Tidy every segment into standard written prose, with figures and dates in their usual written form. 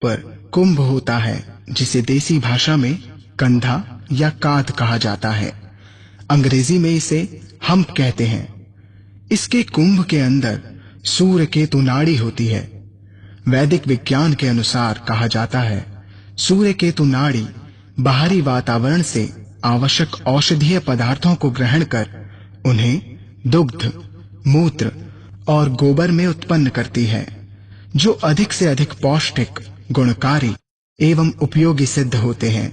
पर कुंभ होता है, जिसे देसी भाषा में कंधा या कांध कहा जाता है। अंग्रेजी में इसे हम्प कहते हैं। इसके कुंभ के अंदर सूर्य केतु नाड़ी होती है। वैदिक विज्ञान के अनुसार कहा जाता है, सूर्य केतु नाड़ी बाहरी वातावरण से आवश्यक औषधीय पदार्थों को ग्रहण कर उन्हें दुग्ध, मूत्र और गोबर में उत्पन्न करती है, जो अधिक से अधिक पौष्टिक, गुणकारी एवं उपयोगी सिद्ध होते हैं।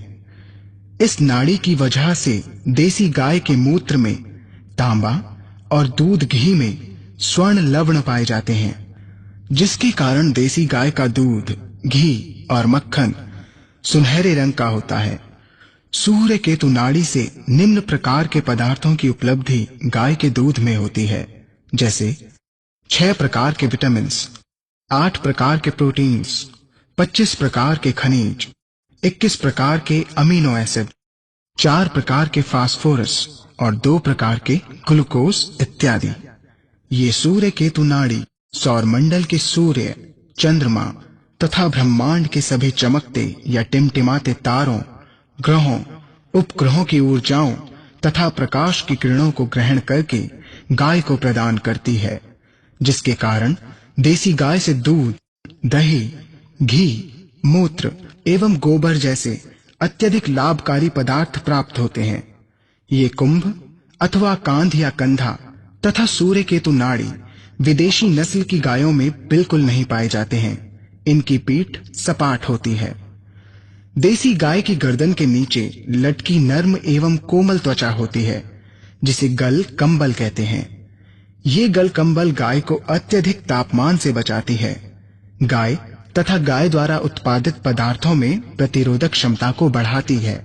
इस नाड़ी की वजह से देसी गाय के मूत्र में तांबा और दूध घी में स्वर्ण लवण पाए जाते हैं, जिसके कारण देसी गाय का दूध, घी और मक्खन सुनहरे रंग का होता है। सूर्य केतु नाड़ी से निम्न प्रकार के पदार्थों की उपलब्धि गाय के दूध में होती है, जैसे 6 प्रकार के विटामिन्स, 8 प्रकार के प्रोटीन्स, 25 प्रकार के खनिज, 21 प्रकार के अमीनो एसिड, 4 प्रकार के फास्फोरस और 2 प्रकार के ग्लूकोज इत्यादि। ये सूर्य केतु नाड़ी सौरमंडल के सूर्य, चंद्रमा तथा ब्रह्मांड के सभी चमकते या टिमटिमाते तारों, ग्रहों, उपग्रहों की ऊर्जाओं तथा प्रकाश की किरणों को ग्रहण करके गाय को प्रदान करती है, जिसके कारण देसी गाय से दूध, दही, घी, मूत्र एवं गोबर जैसे अत्यधिक लाभकारी पदार्थ प्राप्त होते हैं। ये कुंभ अथवा कांध या कंधा तथा सूर्य केतु नाड़ी विदेशी नस्ल की गायों में बिल्कुल नहीं पाए जाते हैं। इनकी पीठ सपाट होती है। देसी गाय की गर्दन के नीचे लटकी नर्म एवं कोमल त्वचा होती है, जिसे गल कंबल कहते हैं। ये गल कंबल गाय को अत्यधिक तापमान से बचाती है। गाय तथा गाय द्वारा उत्पादित पदार्थों में प्रतिरोधक क्षमता को बढ़ाती है।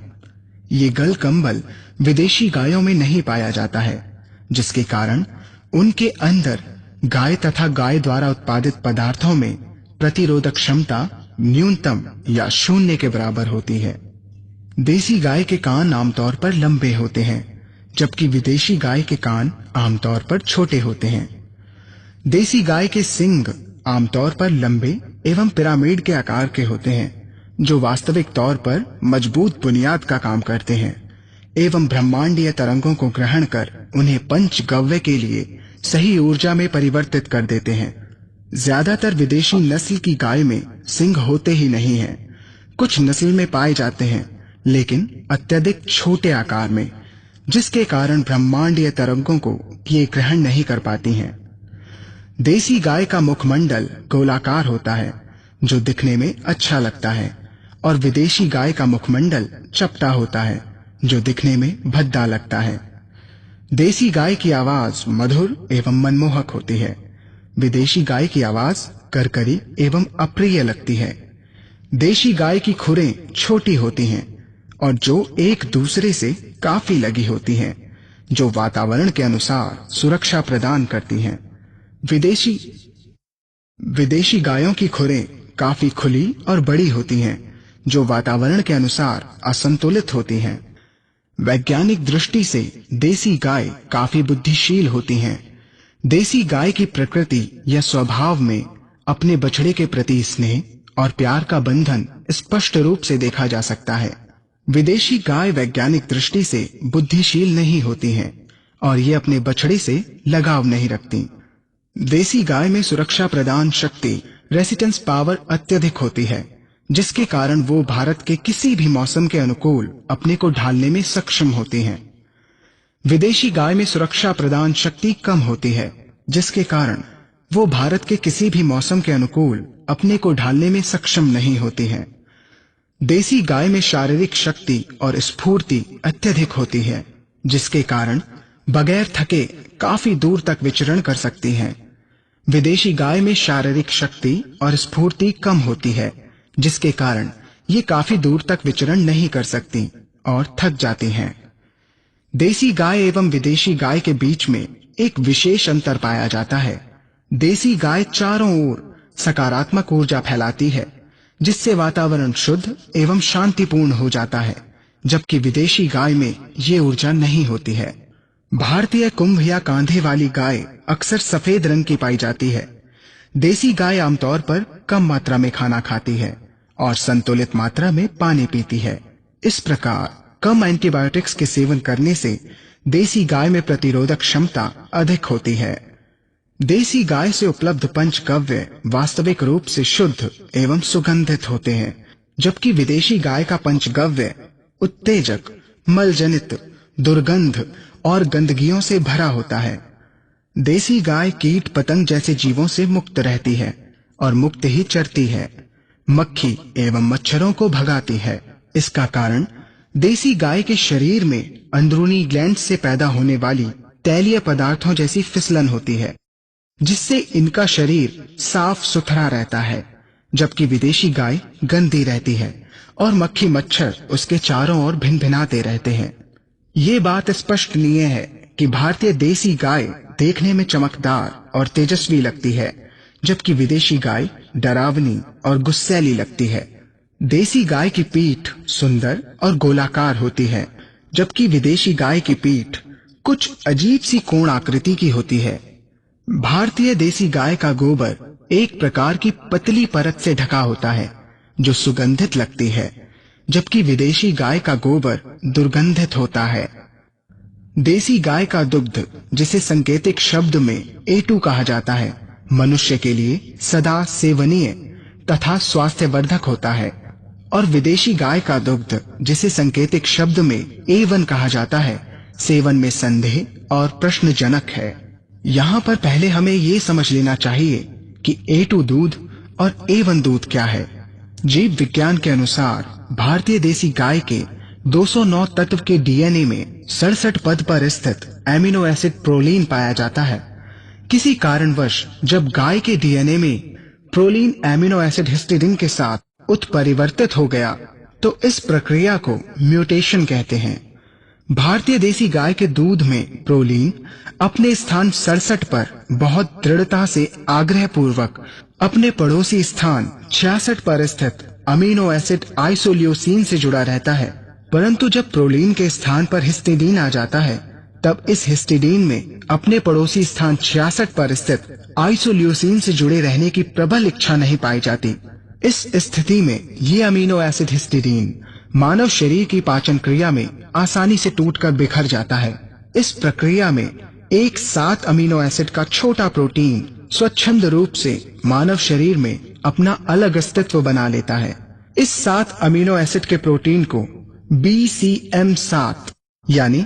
ये गल कंबल विदेशी गायों में नहीं पाया जाता है, जिसके कारण उनके अंदर गाय तथा गाय द्वारा उत्पादित पदार्थों में प्रतिरोधक क्षमता न्यूनतम या शून्य के बराबर होती है। देसी गाय के कान आमतौर पर लंबे होते हैं, जबकि विदेशी गाय के कान आमतौर पर छोटे होते हैं। देसी गाय के सींग आमतौर पर लंबे एवं पिरामिड के आकार के होते हैं, जो वास्तविक तौर पर मजबूत बुनियाद का काम करते हैं एवं ब्रह्मांडीय तरंगों को ग्रहण कर उन्हें पंचगव्य के लिए सही ऊर्जा में परिवर्तित कर देते हैं। ज्यादातर विदेशी नस्ल की गाय में सींग होते ही नहीं हैं। कुछ नस्ल में पाए जाते हैं, लेकिन अत्यधिक छोटे आकार में, जिसके कारण ब्रह्मांडीय तरंगों को ये ग्रहण नहीं कर पाती हैं। देसी गाय का मुखमंडल गोलाकार होता है, जो दिखने में अच्छा लगता है, और विदेशी गाय का मुखमंडल चपटा होता है, जो दिखने में भद्दा लगता है। देसी गाय की आवाज मधुर एवं मनमोहक होती है। विदेशी गाय की आवाज करकरी एवं अप्रिय लगती है। देशी गाय की खुरें छोटी होती हैं और जो एक दूसरे से काफी लगी होती हैं, जो वातावरण के अनुसार सुरक्षा प्रदान करती हैं। विदेशी गायों की खुरें काफी खुली और बड़ी होती हैं, जो वातावरण के अनुसार असंतुलित होती हैं। वैज्ञानिक दृष्टि से देसी गाय काफी बुद्धिशील होती हैं। देसी गाय की प्रकृति या स्वभाव में अपने बछड़े के प्रति स्नेह और प्यार का बंधन स्पष्ट रूप से देखा जा सकता है। विदेशी गाय वैज्ञानिक दृष्टि से बुद्धिशील नहीं होती हैं और ये अपने बछड़े से लगाव नहीं रखती। देसी गाय में सुरक्षा प्रदान शक्ति, रेसिस्टेंस पावर अत्यधिक होती है, जिसके कारण वो भारत के किसी भी मौसम के अनुकूल अपने को ढालने में सक्षम होती हैं। विदेशी गाय में सुरक्षा प्रदान शक्ति कम होती है, जिसके कारण वो भारत के किसी भी मौसम के अनुकूल अपने को ढालने में सक्षम नहीं होती हैं। देसी गाय में शारीरिक शक्ति और स्फूर्ति अत्यधिक होती है, जिसके कारण बगैर थके काफी दूर तक विचरण कर सकती हैं। विदेशी गाय में शारीरिक शक्ति और स्फूर्ति कम होती है, जिसके कारण ये काफी दूर तक विचरण नहीं कर सकती और थक जाती हैं। देसी गाय एवं विदेशी गाय के बीच में एक विशेष अंतर पाया जाता है। देसी गाय चारों ओर सकारात्मक ऊर्जा फैलाती है, जिससे वातावरण शुद्ध एवं शांतिपूर्ण हो जाता है, जबकि विदेशी गाय में ये ऊर्जा नहीं होती है। भारतीय कुंभ या कांधे वाली गाय अक्सर सफेद रंग की पाई जाती है। देसी गाय आमतौर पर कम मात्रा में खाना खाती है और संतुलित मात्रा में पानी पीती है। इस प्रकार कम एंटीबायोटिक्स के सेवन करने से देसी गाय में प्रतिरोधक क्षमता अधिक होती है। देसी गाय से उपलब्ध पंचगव्य वास्तविक रूप से शुद्ध एवं सुगंधित होते हैं, जबकि विदेशी गाय का पंचगव्य उत्तेजक, मलजनित, दुर्गंध और गंदगियों से भरा होता है। देसी गाय कीट पतंग जैसे जीवों से मुक्त रहती है और मुक्त ही चरती है, मक्खी एवं मच्छरों को भगाती है। इसका कारण देसी गाय के शरीर में अंदरूनी ग्लैंड से पैदा होने वाली तैलीय पदार्थों जैसी फिसलन होती है, जिससे इनका शरीर साफ सुथरा रहता है, जबकि विदेशी गाय गंदी रहती है और मक्खी मच्छर उसके चारों ओर भिनभिनाते रहते हैं। ये बात स्पष्टनीय है कि भारतीय देसी गाय देखने में चमकदार और तेजस्वी लगती है, जबकि विदेशी गाय डरावनी और गुस्सैली लगती है। देसी गाय की पीठ सुंदर और गोलाकार होती है, जबकि विदेशी गाय की पीठ कुछ अजीब सी कोण आकृति की होती है। भारतीय देसी गाय का गोबर एक प्रकार की पतली परत से ढका होता है जो सुगंधित लगती है, जबकि विदेशी गाय का गोबर दुर्गंधित होता है। देसी गाय का दुग्ध, जिसे सांकेतिक शब्द में A2 कहा जाता है, मनुष्य के लिए सदा सेवनीय तथा स्वास्थ्यवर्धक होता है, और विदेशी गाय का दुग्ध, जिसे सांकेतिक शब्द में A1 कहा जाता है, सेवन में संदेह और प्रश्नजनक है। यहाँ पर पहले हमें ये समझ लेना चाहिए कि A2 दूध और A1 दूध क्या है। जीव विज्ञान के अनुसार भारतीय देसी गाय के 209 तत्व के डीएनए में 67 पद पर स्थित एमिनो एसिड प्रोलीन पाया जाता है। किसी कारणवश जब गाय के डीएनए में प्रोलीन एमिनो एसिड हिस्टिडीन के साथ उत्परिवर्तित हो गया तो इस प्रक्रिया को म्यूटेशन कहते हैं। भारतीय देसी गाय के दूध में प्रोलीन अपने स्थान 67 पर बहुत दृढ़ता से आग्रह पूर्वक अपने पड़ोसी स्थान 66 पर स्थित अमीनो एसिड आइसोल्यूसिन से जुड़ा रहता है, परंतु जब प्रोलीन के स्थान पर हिस्टिडीन आ जाता है तब इस हिस्टिडीन में अपने पड़ोसी स्थान 66 पर स्थित आइसोल्यूसिन से जुड़े रहने की प्रबल इच्छा नहीं पाई जाती। इस स्थिति में ये अमीनो एसिड हिस्टिडीन मानव शरीर की पाचन क्रिया में आसानी से टूटकर बिखर जाता है। इस प्रक्रिया में एक 7 अमीनो एसिड का छोटा प्रोटीन स्वच्छंद रूप से मानव शरीर में अपना अलग अस्तित्व बना लेता है। इस 7 अमीनो एसिड के प्रोटीन को BCM7 यानी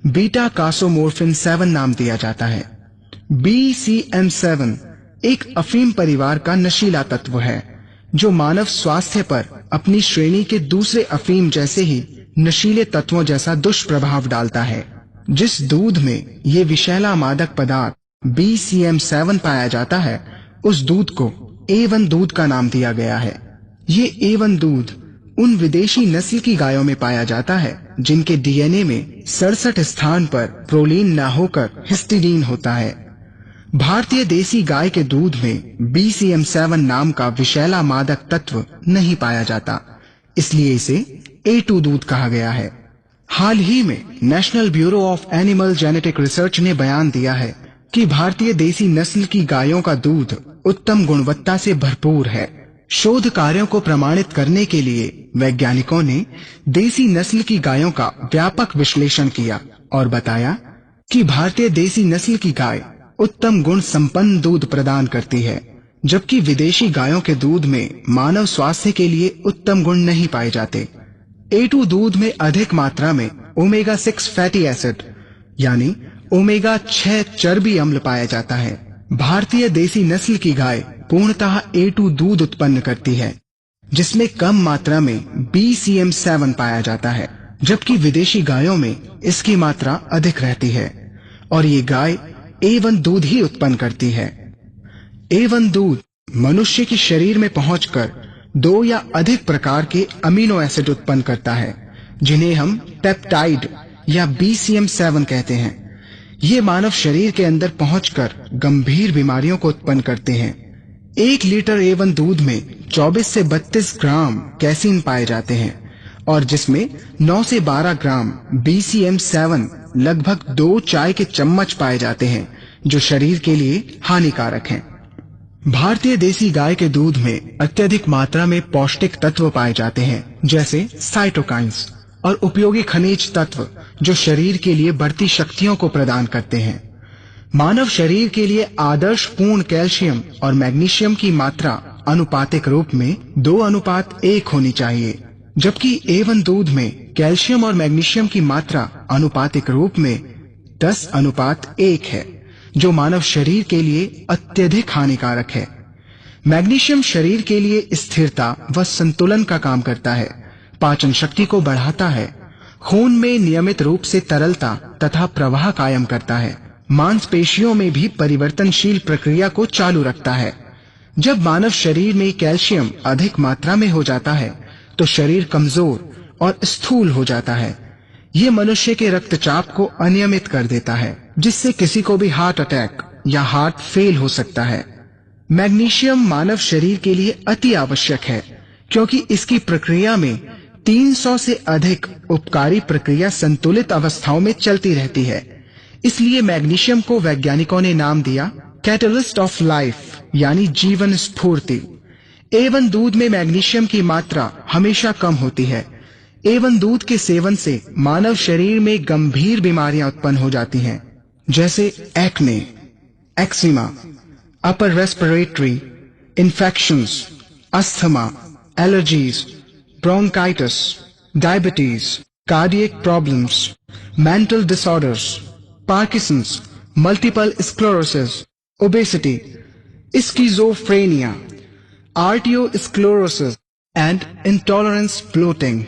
बीटा कासोमोर्फिन 7 नाम दिया जाता है। BCM7 एक अफीम परिवार का नशीला तत्व है जो मानव स्वास्थ्य पर अपनी श्रेणी के दूसरे अफीम जैसे ही नशीले तत्वों जैसा दुष्प्रभाव डालता है। जिस दूध में ये विषैला मादक पदार्थ BCM7 पाया जाता है, उस दूध को A1 दूध का नाम दिया गया है। ये A1 दूध उन विदेशी नस्ल की गायों में पाया जाता है जिनके डीएनए में 67 स्थान पर प्रोलीन न होकर हिस्टिडीन होता है। भारतीय देसी गाय के दूध में BCM7 नाम का विषैला मादक तत्व नहीं पाया जाता, इसलिए इसे A2 दूध कहा गया है। हाल ही में national bureau of animal genetic research ने बयान दिया है कि भारतीय देसी नस्ल की गायों का दूध उत्तम गुणवत्ता से भरपूर है। शोध कार्यों को प्रमाणित करने के लिए वैज्ञानिकों ने देसी नस्ल की गायों का व्यापक विश्लेषण किया और बताया कि भारतीय देसी नस्ल की गाय उत्तम गुण संपन्न दूध प्रदान करती है, जबकि विदेशी गायों के दूध में मानव स्वास्थ्य के लिए उत्तम गुण नहीं पाए जाते। A2 दूध में अधिक मात्रा में ओमेगा 6 फैटी एसिड यानी ओमेगा 6 चर्बी अम्ल पाया जाता है। भारतीय देसी नस्ल की गाय पूर्णतः A2 दूध उत्पन्न करती है, जिसमें कम मात्रा में BCM7 पाया जाता है, जबकि विदेशी गायों में इसकी मात्रा अधिक रहती है और ये गाय A1 दूध ही उत्पन्न करती है। A1 दूध मनुष्य के शरीर में पहुंचकर 2 या अधिक प्रकार के अमीनो एसिड उत्पन्न करता है, जिन्हें हम पेप्टाइड या BCM7 कहते हैं। ये मानव शरीर के अंदर पहुंचकर गंभीर बीमारियों को उत्पन्न करते हैं। 1 लीटर A1 दूध में 24 से 32 ग्राम कैसीन पाए जाते हैं और जिसमें 9 से 12 ग्राम BCM7 लगभग 2 चाय के चम्मच पाए जाते हैं, जो शरीर के लिए हानिकारक हैं। भारतीय देसी गाय के दूध में अत्यधिक मात्रा में पौष्टिक तत्व पाए जाते हैं, जैसे साइटोकाइंस और उपयोगी खनिज तत्व जो शरीर के लिए बढ़ती शक्तियों को प्रदान करते हैं। मानव शरीर के लिए आदर्श पूर्ण कैल्शियम और मैग्नीशियम की मात्रा अनुपातिक रूप में 2:1 होनी चाहिए, जबकि A1 दूध में कैल्शियम और मैग्नीशियम की मात्रा अनुपातिक रूप में 10:1 है, जो मानव शरीर के लिए अत्यधिक हानिकारक है। मैग्नीशियम शरीर के लिए स्थिरता व संतुलन का काम करता है, पाचन शक्ति को बढ़ाता है, खून में नियमित रूप से तरलता तथा प्रवाह कायम करता है, मांसपेशियों में भी परिवर्तनशील प्रक्रिया को चालू रखता है। जब मानव शरीर में कैल्शियम अधिक मात्रा में हो जाता है तो शरीर कमजोर और स्थूल हो जाता है। ये मनुष्य के रक्तचाप को अनियमित कर देता है, जिससे किसी को भी हार्ट अटैक या हार्ट फेल हो सकता है। मैग्नीशियम मानव शरीर के लिए अति आवश्यक है, क्योंकि इसकी प्रक्रिया में 300 से अधिक उपकारी प्रक्रिया संतुलित अवस्थाओं में चलती रहती है। इसलिए मैग्नीशियम को वैज्ञानिकों ने नाम दिया कैटलिस्ट ऑफ लाइफ, यानी जीवन स्फूर्ति। A1 दूध में मैग्नीशियम की मात्रा हमेशा कम होती है। A1 दूध के सेवन से मानव शरीर में गंभीर बीमारियां उत्पन्न हो जाती हैं, जैसे acne, eczema, upper respiratory infections, asthma, allergies, bronchitis, diabetes, cardiac problems, mental disorders, Parkinson's, multiple sclerosis, obesity, schizophrenia, arteriosclerosis, and intolerance bloating.